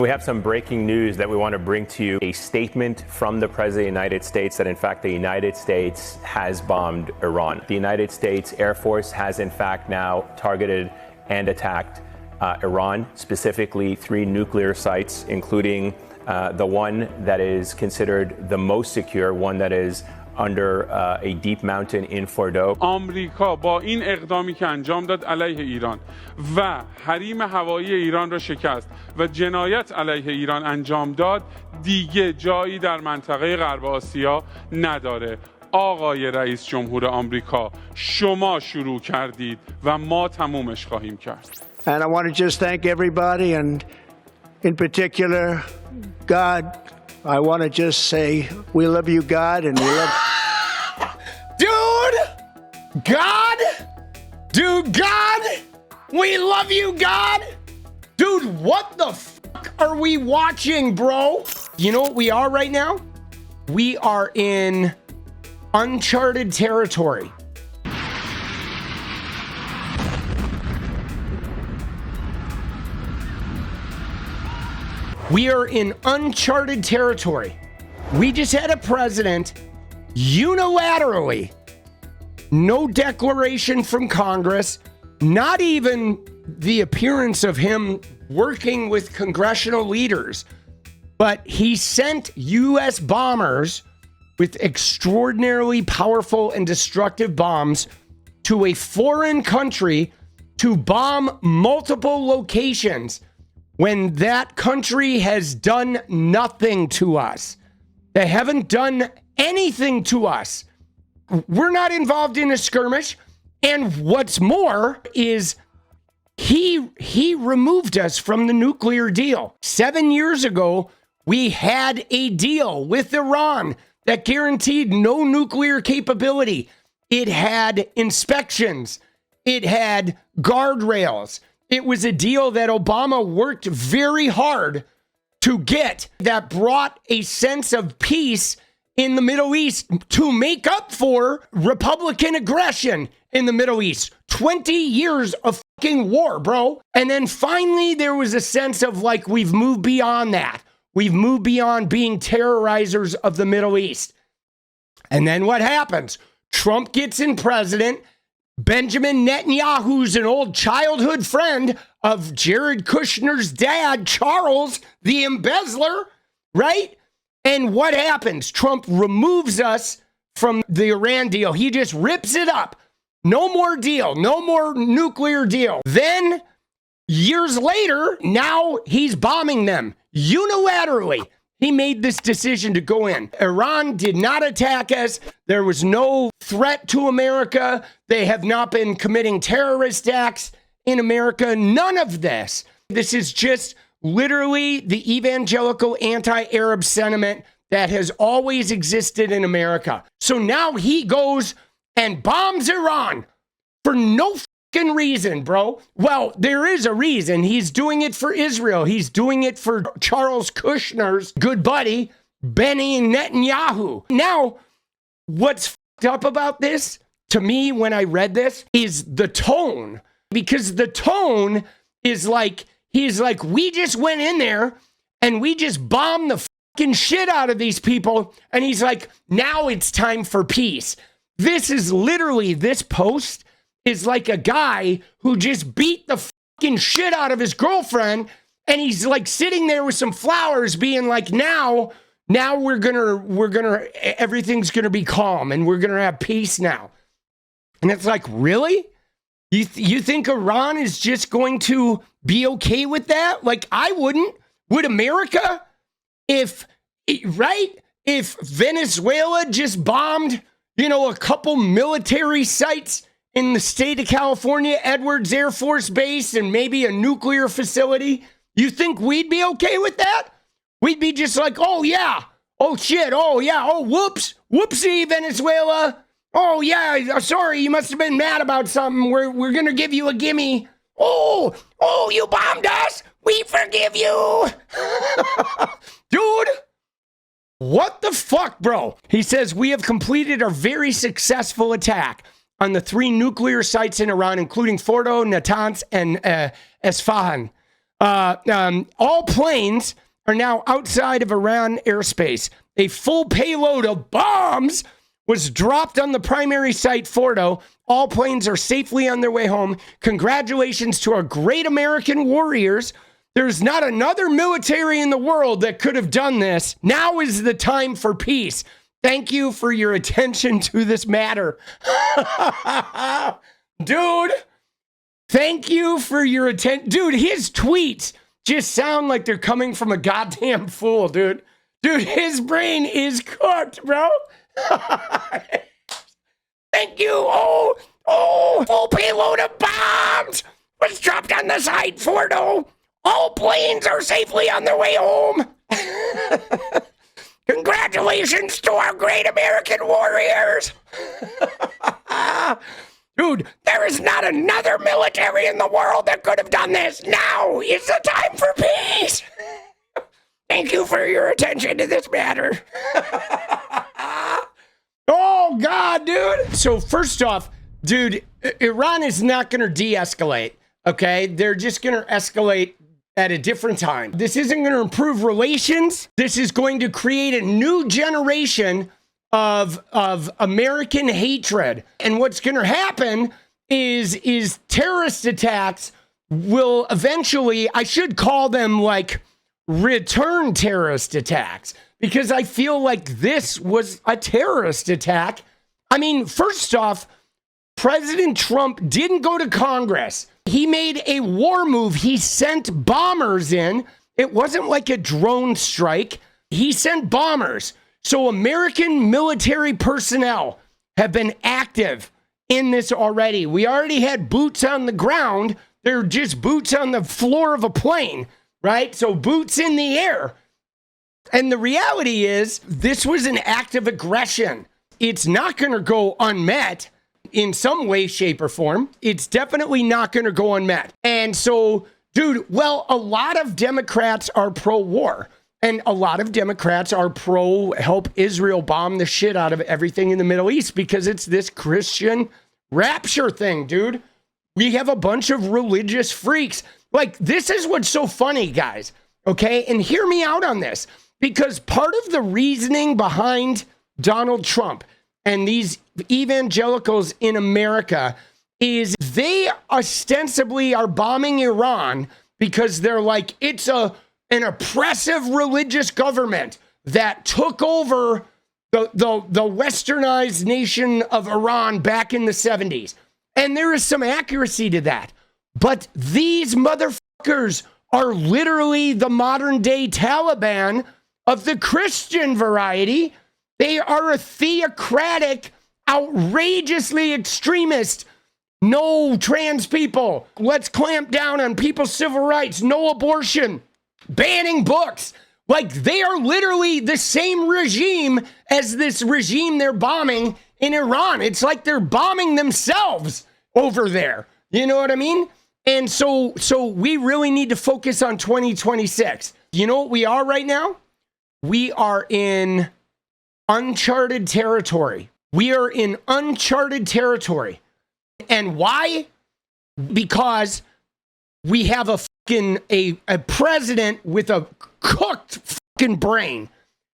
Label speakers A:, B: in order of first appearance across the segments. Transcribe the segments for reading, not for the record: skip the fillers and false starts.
A: We have some breaking news that we want to bring to you. A statement from the President of the United States that in fact the United States has bombed Iran. The United States Air Force has in fact now targeted and attacked Iran, specifically 3 nuclear sites, including the one that is considered the most secure, one that is under a deep mountain in Fordo.
B: آمریکا با این اقدامی که انجام داد علیه ایران و حریم هوایی ایران را شکست و جنایت علیه ایران انجام داد دیگه جایی در منطقه غرب آسیا نداره. آقای رئیس جمهور آمریکا شما شروع کردید و ما تمومش خواهیم کرد.
C: And I want to just thank everybody and in particular God. I want to just say we love you, God, and we love
D: God, we love you, God. Dude, what the fuck are we watching, bro? You know what we are right now? We are in uncharted territory. We are in uncharted territory. We just had a president unilaterally, no declaration from Congress, not even the appearance of him working with congressional leaders, but he sent U.S. bombers with extraordinarily powerful and destructive bombs to a foreign country to bomb multiple locations when that country has done nothing to us. They haven't done anything to us. We're not involved in a skirmish. And what's more is he removed us from the nuclear deal. 7 years ago, we had a deal with Iran that guaranteed no nuclear capability. It had inspections. It had guardrails. It was a deal that Obama worked very hard to get that brought a sense of peace in the Middle East to make up for Republican aggression in the Middle East. 20 years of fucking war, bro. And then finally there was a sense of like, we've moved beyond that. We've moved beyond being terrorizers of the Middle East. And then what happens? Trump gets in president. Benjamin Netanyahu's an old childhood friend of Jared Kushner's dad, Charles, the embezzler, right? And what happens? Trump removes us from the Iran deal. He just rips it up. No more deal. No more nuclear deal. Then, years later, now he's bombing them unilaterally. He made this decision to go in. Iran did not attack us. There was no threat to America. They have not been committing terrorist acts in America. None of this. This is just literally the evangelical anti-Arab sentiment that has always existed in America. So now he goes and bombs Iran for no fucking reason, bro. Well, there is a reason. He's doing it for Israel. He's doing it for Charles Kushner's good buddy, Benny Netanyahu. Now, what's fucked up about this, to me, when I read this, is the tone. Because the tone is like, he's like, we just went in there and we just bombed the fucking shit out of these people. And he's like, now it's time for peace. This is literally, this post is like a guy who just beat the fucking shit out of his girlfriend. And he's like sitting there with some flowers being like, now we're gonna, everything's gonna be calm and we're gonna have peace now. And it's like, really? You think Iran is just going to be okay with that? Like, I wouldn't. Would America? If Venezuela just bombed, a couple military sites in the state of California, Edwards Air Force Base, and maybe a nuclear facility, you think we'd be okay with that? We'd be just like, oh yeah, oh shit, oh yeah, oh whoops, whoopsie, Venezuela. Oh yeah, sorry, you must have been mad about something. We're gonna give you a gimme. Oh, you bombed us. We forgive you. Dude, what the fuck, bro? He says, we have completed a very successful attack on the 3 nuclear sites in Iran, including Fordo, Natanz, and Esfahan. All planes are now outside of Iran airspace. A full payload of bombs was dropped on the primary site, Fordo. All planes are safely on their way home. Congratulations to our great American warriors. There's not another military in the world that could have done this. Now is the time for peace. Thank you for your attention to this matter. Dude, thank you for your attention. Dude, his tweets just sound like they're coming from a goddamn fool, dude. Dude, his brain is cooked, bro. Thank you. Oh, full payload of bombs was dropped on the site, Fordo. All planes are safely on their way home. Congratulations to our great American warriors. Dude, there is not another military in the world that could have done this. Now is the time for peace. Thank you for your attention to this matter. Oh, God, dude. So first off, dude, Iran is not going to de-escalate, okay? They're just going to escalate at a different time. This isn't going to improve relations. This is going to create a new generation of American hatred. And what's going to happen is terrorist attacks will eventually, I should call them like return terrorist attacks, because I feel like this was a terrorist attack. I mean, first off, President Trump didn't go to Congress. He made a war move. He sent bombers in. It wasn't like a drone strike. He sent bombers. So American military personnel have been active in this already. We already had boots on the ground. They're just boots on the floor of a plane, right? So boots in the air. And the reality is, this was an act of aggression. It's not going to go unmet in some way, shape, or form. It's definitely not going to go unmet. And so, dude, well, a lot of Democrats are pro-war. And a lot of Democrats are pro-help Israel bomb the shit out of everything in the Middle East, because it's this Christian rapture thing, dude. We have a bunch of religious freaks. Like, this is what's so funny, guys. Okay? And hear me out on this. Because part of the reasoning behind Donald Trump and these evangelicals in America is they ostensibly are bombing Iran because they're like, it's an oppressive religious government that took over the westernized nation of Iran back in the 70s. And there is some accuracy to that. But these motherfuckers are literally the modern day Taliban of the Christian variety. They are a theocratic, outrageously extremist. No trans people. Let's clamp down on people's civil rights. No abortion. Banning books. Like, they are literally the same regime as this regime they're bombing in Iran. It's like they're bombing themselves over there. You know what I mean? And so we really need to focus on 2026. You know what we are right now? We are in uncharted territory. We are in uncharted territory. And why? Because we have a president with a cooked fucking brain.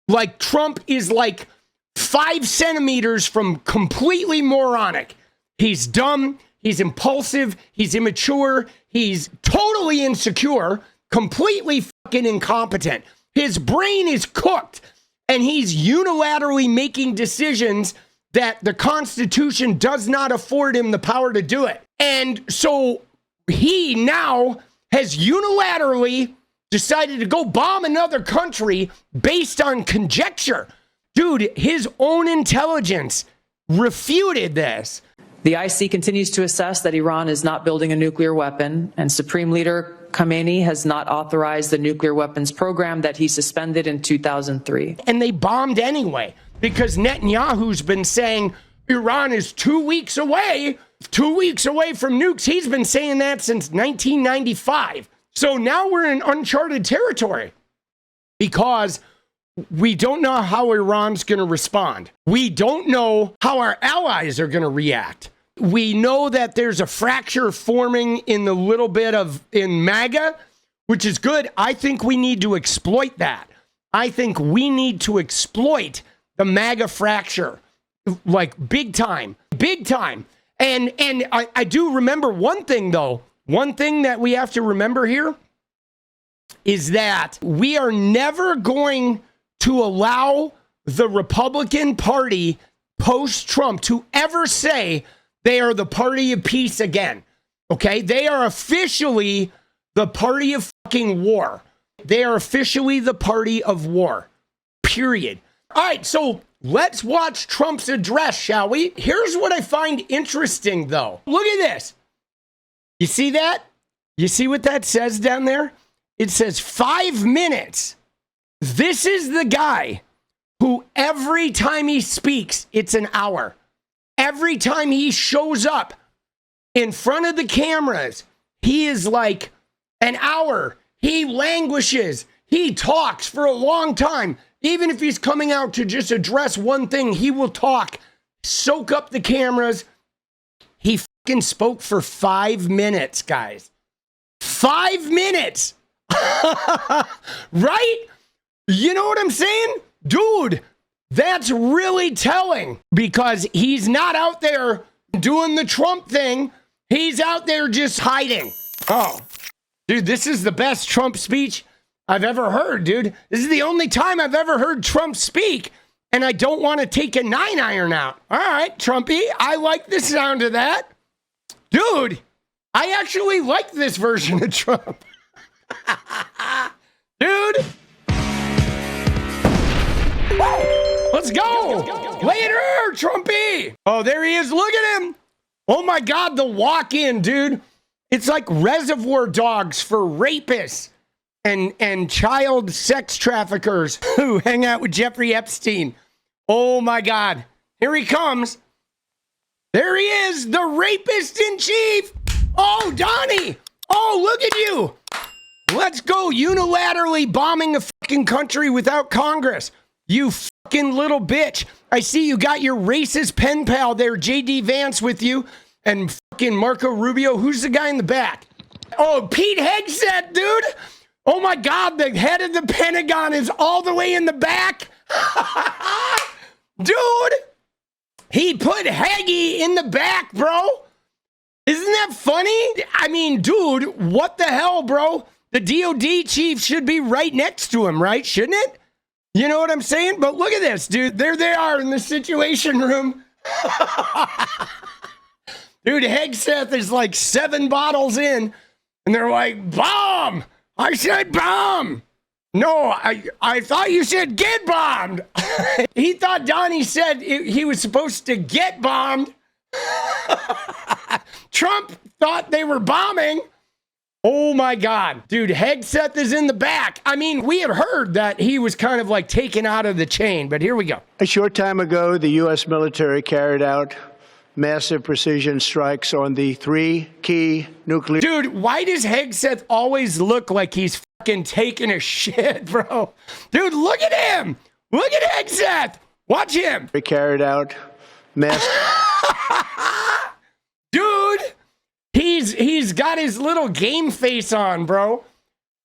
D: Like, Trump is like 5 centimeters from completely moronic. He's dumb. He's impulsive. He's immature. He's totally insecure, completely fucking incompetent. His brain is cooked, and he's unilaterally making decisions that the Constitution does not afford him the power to do it. And so he now has unilaterally decided to go bomb another country based on conjecture. Dude, his own intelligence refuted this.
E: The IC continues to assess that Iran is not building a nuclear weapon, and Supreme Leader Khamenei has not authorized the nuclear weapons program that he suspended in 2003.
D: And they bombed anyway, because Netanyahu's been saying Iran is 2 weeks away from nukes. He's been saying that since 1995. So now we're in uncharted territory because we don't know how Iran's going to respond. We don't know how our allies are going to react. We know that there's a fracture forming in the little bit in MAGA. which is good. I think we need to exploit that. I think we need to exploit the MAGA fracture, like big time, big time. And I do remember one thing, though. One thing that we have to remember here is that we are never going to allow the Republican Party post-Trump to ever say they are the party of peace again. Okay? They are officially the party of fucking war. They are officially the party of war. Period. All right, so let's watch Trump's address, shall we? Here's what I find interesting, though. Look at this. You see that? You see what that says down there? It says 5 minutes. This is the guy who every time he speaks, it's an hour. Every time he shows up in front of the cameras, he is like an hour. He languishes. He talks for a long time. Even if he's coming out to just address one thing, he will talk, soak up the cameras. He fucking spoke for 5 minutes, guys. 5 minutes. Right? You know what I'm saying? Dude, that's really telling, because he's not out there doing the Trump thing. He's out there just hiding. Oh, dude, this is the best Trump speech I've ever heard, dude. This is the only time I've ever heard Trump speak, and I don't want to take a 9-iron out. All right, Trumpy, I like the sound of that. Dude, I actually like this version of Trump. Dude. Let's go. Later, Trumpy. Oh, there he is. Look at him. Oh, my God, the walk-in, dude. It's like Reservoir Dogs for rapists and child sex traffickers who hang out with Jeffrey Epstein. Oh, my God. Here he comes. There he is, the rapist in chief. Oh, Donnie. Oh, look at you. Let's go, unilaterally bombing a fucking country without Congress. You fucking little bitch. I see you got your racist pen pal there, J.D. Vance, with you, and fucking Marco Rubio. Who's the guy in the back? Oh, Pete Hegseth, dude. Oh, my God, the head of the Pentagon is all the way in the back. Dude, he put Hagee in the back, bro. Isn't that funny? I mean, dude, what the hell, bro? The DOD chief should be right next to him, right? Shouldn't it? You know what I'm saying? But look at this, dude. There they are in the Situation Room. Dude, Hegseth is like 7 bottles in, and they're like, bomb! I said bomb! No, I thought you said get bombed! He thought Donnie said he was supposed to get bombed. Trump thought they were bombing. Oh my God. Dude, Hegseth is in the back. I mean, we had heard that he was kind of like taken out of the chain, but here we go.
C: A short time ago, the U.S. military carried out massive precision strikes on the 3 key nuclear...
D: Dude, why does Hegseth always look like he's fucking taking a shit, bro? Dude, look at him. Look at Hegseth. Watch him.
C: They carried out massive...
D: Dude, he's got his little game face on, bro.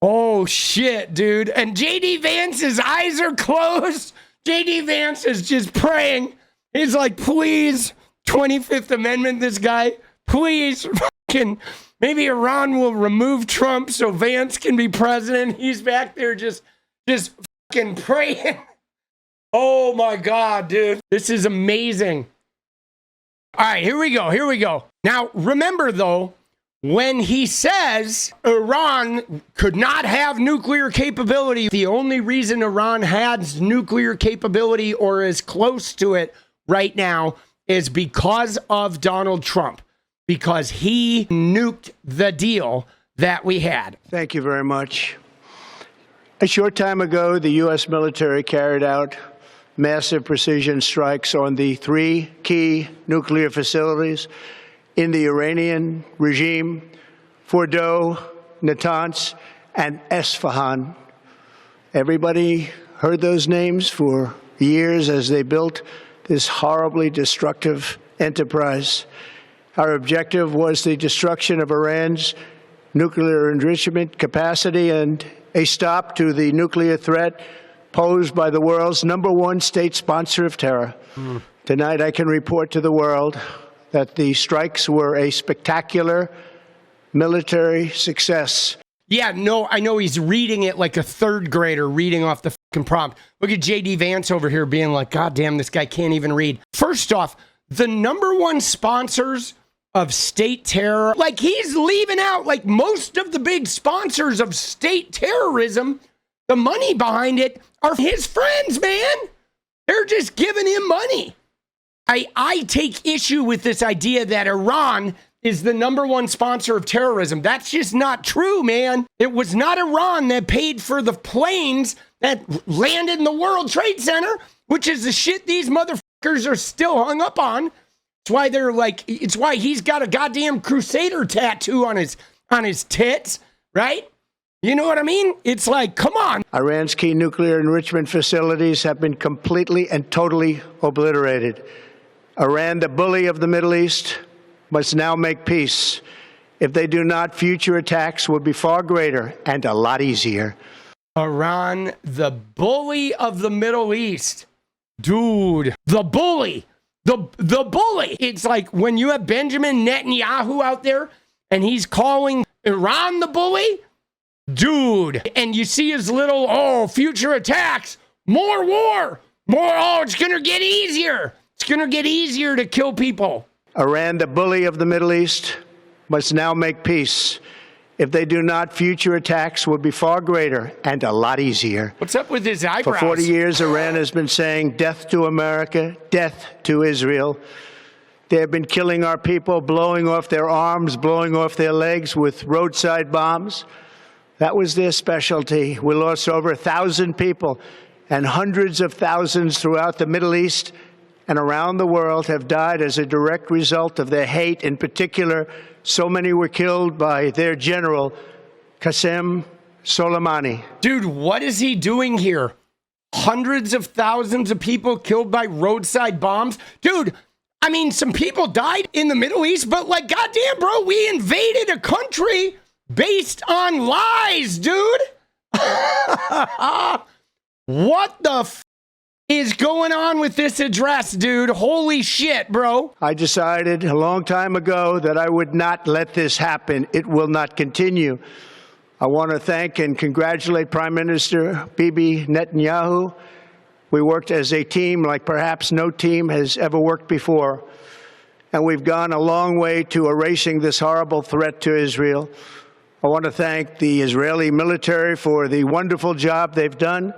D: Oh, shit, dude. And J.D. Vance's eyes are closed. J.D. Vance is just praying. He's like, please, 25th Amendment this guy. Please, fucking, maybe Iran will remove Trump so Vance can be president. He's back there just fucking praying. Oh, my God, dude. This is amazing. All right, here we go. Now, remember, though, when he says Iran could not have nuclear capability, the only reason Iran has nuclear capability or is close to it right now is because of Donald Trump, because he nuked the deal that we had.
C: Thank you very much. A short time ago, the U.S. military carried out massive precision strikes on the 3 key nuclear facilities in the Iranian regime, Fordow, Natanz, and Esfahan. Everybody heard those names for years as they built this horribly destructive enterprise. Our objective was the destruction of Iran's nuclear enrichment capacity and a stop to the nuclear threat posed by the world's #1 state sponsor of terror. Tonight, I can report to the world that the strikes were a spectacular military success.
D: Yeah, no, I know he's reading it like a third grader reading off the fucking prompt. Look at JD Vance over here being like, God damn, this guy can't even read. First off, the #1 sponsors of state terror, like he's leaving out like most of the big sponsors of state terrorism, the money behind it are his friends, man. They're just giving him money. I take issue with this idea that Iran is the #1 sponsor of terrorism. That's just not true, man. It was not Iran that paid for the planes that landed in the World Trade Center, which is the shit these motherfuckers are still hung up on. It's why they're like, it's why he's got a goddamn Crusader tattoo on his tits, right? You know what I mean? It's like, come on.
C: Iran's key nuclear enrichment facilities have been completely and totally obliterated. Iran, the bully of the Middle East, must now make peace. If they do not, future attacks will be far greater and a lot easier.
D: Iran, the bully of the Middle East. Dude, the bully. The bully. It's like when you have Benjamin Netanyahu out there and he's calling Iran the bully. Dude, and you see his little, future attacks, more war, it's going to get easier. It's going to get easier to kill people.
C: Iran, the bully of the Middle East, must now make peace. If they do not, future attacks will be far greater and a lot easier.
D: What's up with his eyebrows?
C: For 40 years, Iran has been saying death to America, death to Israel. They have been killing our people, blowing off their arms, blowing off their legs with roadside bombs. That was their specialty. We lost over 1,000 people, and hundreds of thousands throughout the Middle East and around the world have died as a direct result of their hate. In particular, so many were killed by their general, Qasem Soleimani.
D: Dude, what is he doing here? Hundreds of thousands of people killed by roadside bombs? Dude, I mean, some people died in the Middle East, but like, goddamn, bro, we invaded a country based on lies, dude. What the is going on with this address, dude? Holy shit, bro.
C: I decided a long time ago that I would not let this happen. It will not continue. I want to thank and congratulate Prime Minister Bibi Netanyahu. We worked as a team like perhaps no team has ever worked before. And we've gone a long way to erasing this horrible threat to Israel. I want to thank the Israeli military for the wonderful job they've done.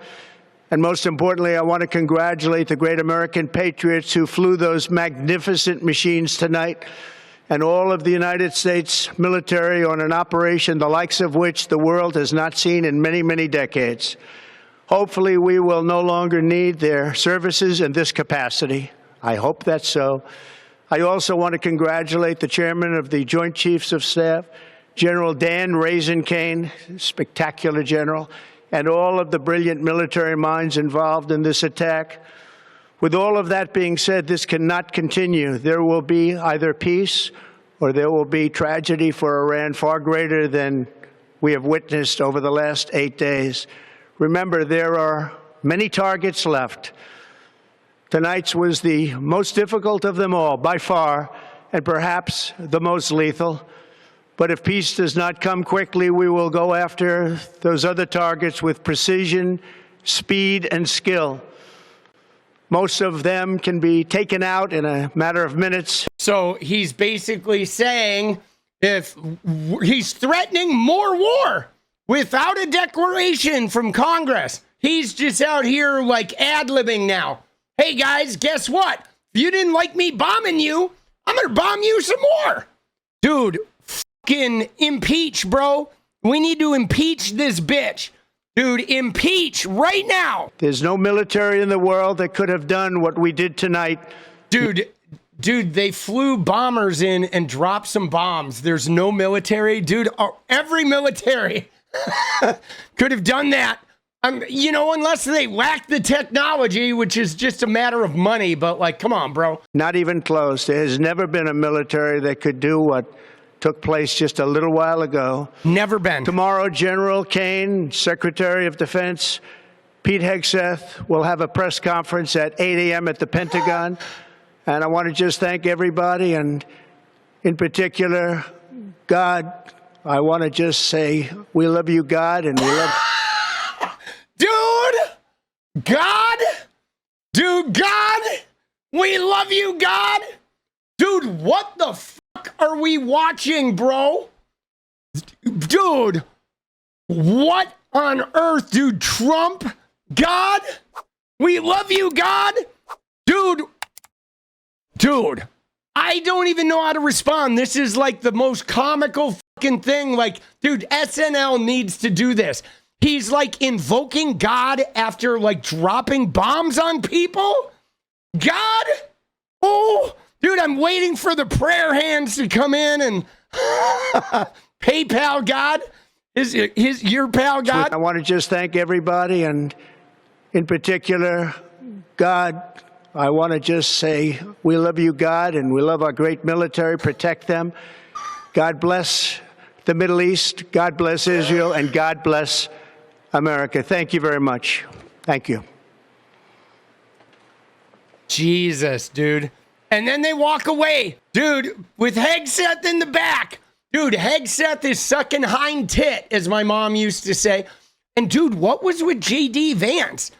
C: And most importantly, I want to congratulate the great American patriots who flew those magnificent machines tonight, and all of the United States military on an operation the likes of which the world has not seen in many, many decades. Hopefully, we will no longer need their services in this capacity. I hope that's so. I also want to congratulate the chairman of the Joint Chiefs of Staff, General Dan Raisin-Kane, spectacular general, and all of the brilliant military minds involved in this attack. With all of that being said, this cannot continue. There will be either peace or there will be tragedy for Iran far greater than we have witnessed over the last 8 days. Remember, there are many targets left. Tonight's was the most difficult of them all, by far, and perhaps the most lethal. But if peace does not come quickly, we will go after those other targets with precision, speed, and skill. Most of them can be taken out in a matter of minutes.
D: So he's basically saying if he's threatening more war without a declaration from Congress, he's just out here like ad-libbing now. Hey guys, guess what? If you didn't like me bombing you, I'm going to bomb you some more. Dude, impeach, bro. We need to impeach this bitch. Dude, impeach right now.
C: There's no military in the world that could have done what we did tonight.
D: Dude, they flew bombers in and dropped some bombs. There's no military. Dude, every military could have done that. Unless they lack the technology, which is just a matter of money. But, like, come on, bro.
C: Not even close. There has never been a military that could do what took place just a little while ago.
D: Never been.
C: Tomorrow, General Kane, Secretary of Defense, Pete Hegseth will have a press conference at 8 a.m. at the Pentagon. And I want to just thank everybody, and in particular, God. I want to just say we love you, God, and we love...
D: Dude! God! Dude, God! We love you, God! Dude, what the fuck are we watching, bro? Dude, what on earth, dude? Trump? God? We love you, God? Dude, I don't even know how to respond. This is like the most comical fucking thing. Like, dude, SNL needs to do this. He's like invoking God after like dropping bombs on people. God? Oh, dude, I'm waiting for the prayer hands to come in and PayPal God. Your pal God.
C: I want to just thank everybody, and in particular, God. I want to just say we love you, God, and we love our great military. Protect them. God bless the Middle East. God bless Israel, and God bless America. Thank you very much. Thank you.
D: Jesus, dude. And then they walk away, dude, with Hegseth in the back. Dude, Hegseth is sucking hind tit, as my mom used to say. And dude, what was with J.D. Vance?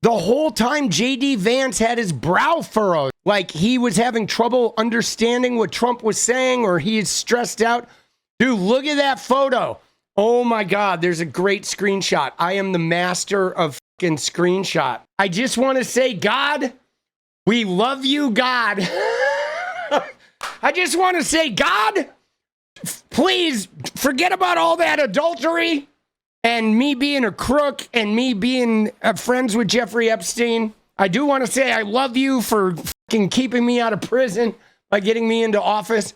D: The whole time J.D. Vance had his brow furrowed, like he was having trouble understanding what Trump was saying, or he is stressed out. Dude, look at that photo. Oh my God, there's a great screenshot. I am the master of fucking screenshot. I just want to say, God, we love you, God. I just want to say, God, please forget about all that adultery and me being a crook and me being friends with Jeffrey Epstein. I do want to say I love you for fucking keeping me out of prison by getting me into office.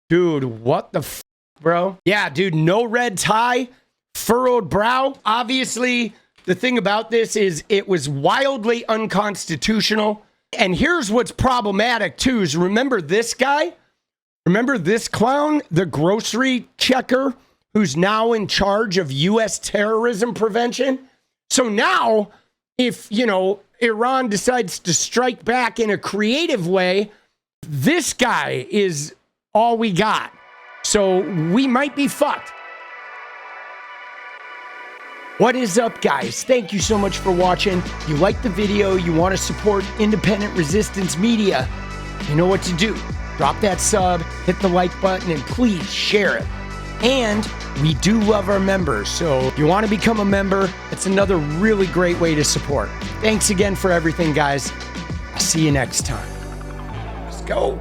D: Dude, what the f***, bro? Yeah, dude, no red tie, furrowed brow. Obviously, the thing about this is it was wildly unconstitutional. And here's what's problematic, too, is remember this guy? Remember this clown, the grocery checker, who's now in charge of U.S. terrorism prevention? So now, if, you know, Iran decides to strike back in a creative way, this guy is all we got. So we might be fucked. What is up, guys? Thank you so much for watching. If you like the video, you want to support independent resistance media, you know what to do. Drop that sub, hit the like button, and please share it. And we do love our members, so if you want to become a member, it's another really great way to support. Thanks again for everything, guys. I'll see you next time. Let's go.